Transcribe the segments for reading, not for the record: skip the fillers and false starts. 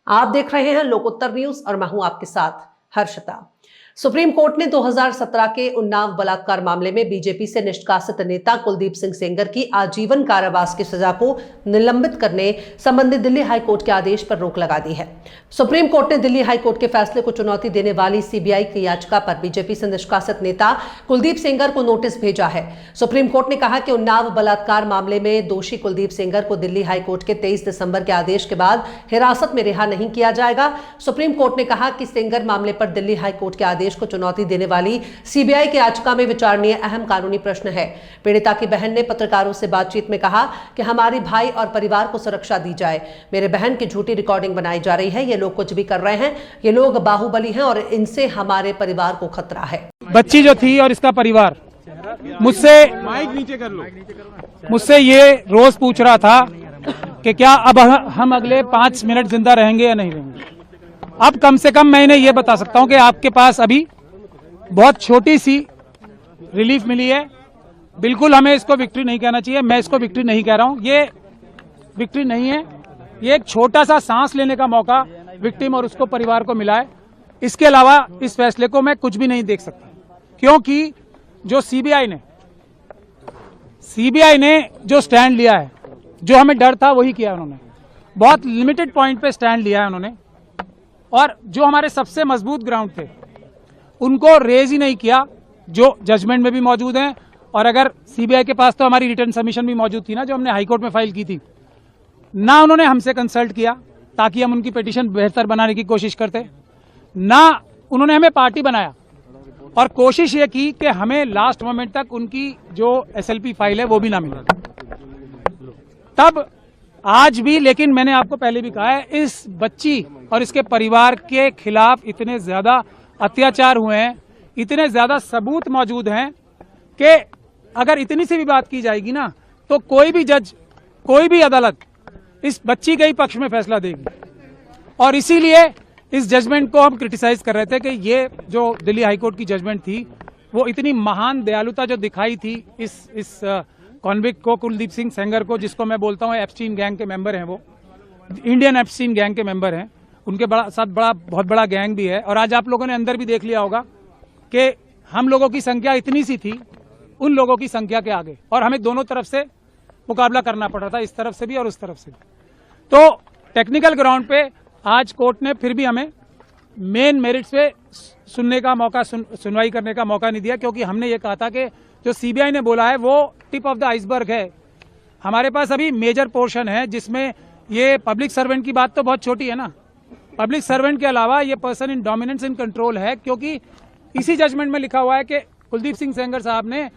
आप देख रहे हैं लोकोत्तर न्यूज और मैं हूं आपके साथ हर्षिता। सुप्रीम कोर्ट ने 2017 के उन्नाव बलात्कार मामले में बीजेपी से निष्कासित नेता कुलदीप सिंह सेंगर की आजीवन कारावास की सजा को निलंबित करने संबंधी दिल्ली हाईकोर्ट के आदेश पर रोक लगा दी है। सुप्रीम कोर्ट ने दिल्ली हाईकोर्ट के फैसले को चुनौती देने वाली सीबीआई की याचिका पर बीजेपी से निष्कासित नेता कुलदीप सेंगर को नोटिस भेजा है। सुप्रीम कोर्ट ने कहा कि उन्नाव बलात्कार मामले में दोषी कुलदीप सेंगर को दिल्ली हाईकोर्ट के 23 दिसंबर के आदेश के बाद हिरासत में रिहा नहीं किया जाएगा। सुप्रीम कोर्ट ने कहा कि सेंगर मामले पर दिल्ली हाईकोर्ट के आदेश को चुनौती देने वाली सीबीआई की याचिका में विचारणीय अहम कानूनी प्रश्न है। पीड़िता की बहन ने पत्रकारों से बातचीत में कहा कि हमारी भाई और परिवार को सुरक्षा दी जाए। मेरे बहन की झूठी रिकॉर्डिंग बनाई जा रही है। ये लोग कुछ भी कर रहे हैं। ये लोग बाहुबली हैं और इनसे हमारे परिवार को खतरा है। बच्ची जो थी और इसका परिवार मुझसे ये रोज पूछ रहा था कि क्या अब हम अगले 5 मिनट जिंदा रहेंगे या नहीं रहेंगे। अब कम से कम मैं इन्हें ये बता सकता हूं कि आपके पास अभी बहुत छोटी सी रिलीफ मिली है। बिल्कुल हमें इसको विक्ट्री नहीं कहना चाहिए। मैं इसको विक्ट्री नहीं कह रहा हूं। ये विक्ट्री नहीं है। ये एक छोटा सा सांस लेने का मौका विक्टिम और उसको परिवार को मिला है। इसके अलावा इस फैसले को मैं कुछ भी नहीं देख सकता, क्योंकि जो सीबीआई ने जो स्टैंड लिया है, जो हमें डर था वही किया उन्होंने। बहुत लिमिटेड पॉइंट पे स्टैंड लिया है उन्होंने, और जो हमारे सबसे मजबूत ग्राउंड थे उनको रेज ही नहीं किया, जो जजमेंट में भी मौजूद हैं। और अगर सीबीआई के पास तो हमारी रिटर्न सबमिशन भी मौजूद थी ना, जो हमने हाईकोर्ट में फाइल की थी, ना उन्होंने हमसे कंसल्ट किया ताकि हम उनकी पिटीशन बेहतर बनाने की कोशिश करते, ना उन्होंने हमें पार्टी बनाया और कोशिश ये की कि हमें लास्ट मोमेंट तक उनकी जो एसएलपी फाइल है वो भी ना मिले। तब आज भी, लेकिन मैंने आपको पहले भी कहा है, इस बच्ची और इसके परिवार के खिलाफ इतने ज्यादा अत्याचार हुए हैं, इतने ज्यादा सबूत मौजूद हैं कि अगर इतनी सी भी बात की जाएगी ना, तो कोई भी जज, कोई भी अदालत इस बच्ची के ही पक्ष में फैसला देगी। और इसीलिए इस जजमेंट को हम क्रिटिसाइज कर रहे थे कि ये जो दिल्ली हाईकोर्ट की जजमेंट थी वो इतनी महान दयालुता जो दिखाई थी इस कॉन्विक्ट को, कुलदीप सिंह सेंगर को, जिसको मैं बोलता हूँ एप्स्टीन गैंग के मेंबर हैं, वो इंडियन एप्स्टीन गैंग के मेंबर हैं, उनके साथ बहुत बड़ा गैंग भी है। और आज आप लोगों ने अंदर भी देख लिया होगा कि हम लोगों की संख्या इतनी सी थी उन लोगों की संख्या के आगे, और हमें दोनों तरफ से मुकाबला करना पड़ रहा था, इस तरफ से भी और उस तरफ से भी। तो टेक्निकल ग्राउंड पे आज कोर्ट ने फिर भी हमें मेन मेरिट्स पे सुनने का मौका, सुनवाई करने का मौका नहीं दिया, क्योंकि हमने ये कहा था कि जो सीबीआई ने बोला है वो टिप ऑफ द आइसबर्ग है। हमारे पास अभी मेजर पोर्शन है जिसमें ये पब्लिक सर्वेंट की बात तो बहुत छोटी है ना। पब्लिक सर्वेंट के अलावा ये person in dominance in control है, क्योंकि इसी जजमेंट में लिखा हुआ है कि कुलदीप सिंह सेंगर साहब ने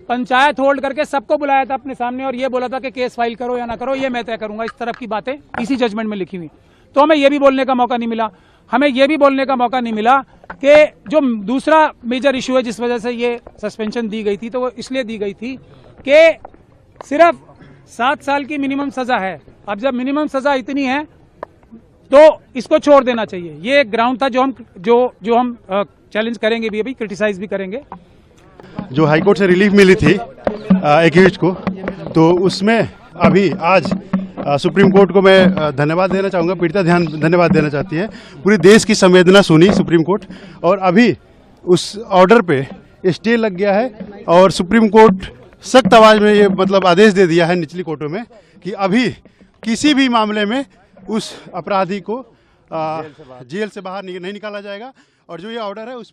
पंचायत होल्ड करके सबको बुलाया था अपने सामने और ये बोला था कि केस फाइल करो या ना करो, ये मैं तय करूंगा। इस तरफ की बातें इसी जजमेंट में लिखी हुई। तो हमें ये भी बोलने का मौका नहीं मिला। हमें ये भी बोलने का मौका नहीं मिला कि जो दूसरा मेजर इशू है जिस वजह से ये सस्पेंशन दी गई थी, तो वो इसलिए दी गई थी कि सिर्फ 7 साल की मिनिमम सजा है। अब जब मिनिमम सजा इतनी है तो इसको छोड़ देना चाहिए। ये एक ग्राउंड था जो हम चैलेंज करेंगे भी, अभी क्रिटिसाइज भी करेंगे। जो हाईकोर्ट से रिलीफ मिली थी एक्यूज्ड को, तो उसमें अभी आज सुप्रीम कोर्ट को मैं धन्यवाद देना चाहूँगा। पीड़िता धन्यवाद देना चाहती है। पूरी देश की संवेदना सुनी सुप्रीम कोर्ट, और अभी उस ऑर्डर पे स्टे लग गया है और सुप्रीम कोर्ट सख्त आवाज में ये आदेश दे दिया है निचली कोर्टों में कि अभी किसी भी मामले में उस अपराधी को जेल से बाहर नहीं निकाला जाएगा। और जो ये ऑर्डर है उस